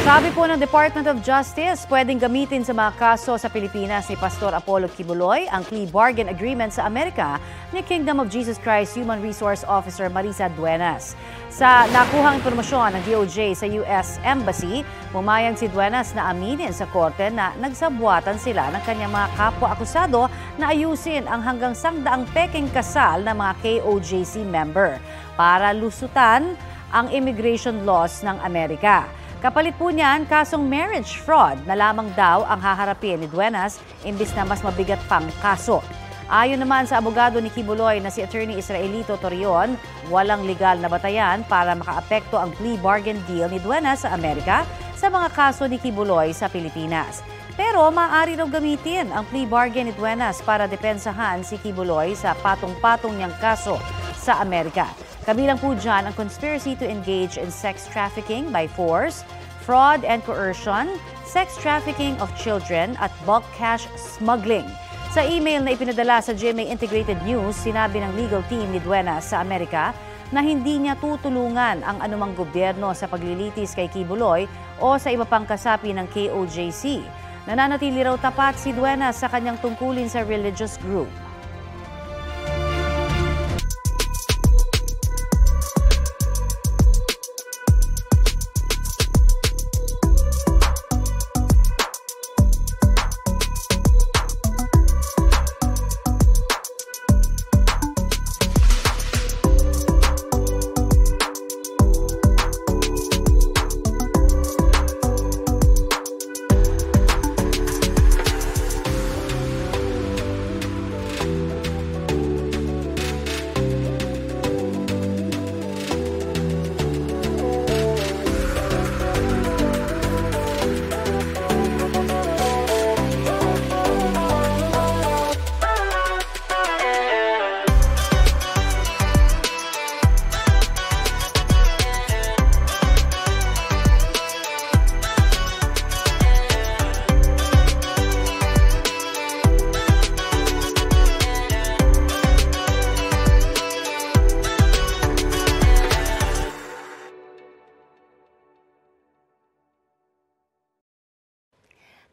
Sabi po ng Department of Justice, pwedeng gamitin sa mga kaso sa Pilipinas ni Pastor Apollo Kibuloy ang plea bargain agreement sa Amerika ni Kingdom of Jesus Christ Human Resource Officer Marisa Duenas. Sa nakuhang impormasyon ng DOJ sa US Embassy, pumayag si Duenas na aminin sa korte na nagsabwatan sila ng kanyang mga kapwa-akusado na ayusin ang hanggang 100 pekeng kasal ng mga KOJC member para lusutan ang immigration laws ng Amerika. Kapalit po niyan, kasong marriage fraud na lamang daw ang haharapin ni Duenas imbis na mas mabigat pang kaso. Ayon naman sa abogado ni Kibuloy na si Attorney Israelito Torreon, walang legal na batayan para makaapekto ang plea bargain deal ni Duenas sa Amerika sa mga kaso ni Kibuloy sa Pilipinas. Pero maaari raw gamitin ang plea bargain ni Duenas para depensahan si Kibuloy sa patong-patong niyang kaso sa Amerika. Kabilang po dyan ang conspiracy to engage in sex trafficking by force, fraud and coercion, sex trafficking of children at bulk cash smuggling. Sa email na ipinadala sa GMA Integrated News, sinabi ng legal team ni Duenas sa Amerika na hindi niya tutulungan ang anumang gobyerno sa paglilitis kay Kibuloy o sa iba pang kasapi ng KOJC. Nananatili raw tapat si Duenas sa kanyang tungkulin sa religious group.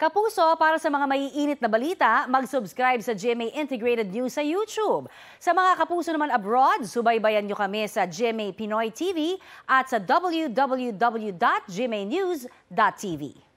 Kapuso, para sa mga maiinit na balita, mag-subscribe sa GMA Integrated News sa YouTube. Sa mga kapuso naman abroad, subaybayan nyo kami sa GMA Pinoy TV at sa www.gmanews.tv.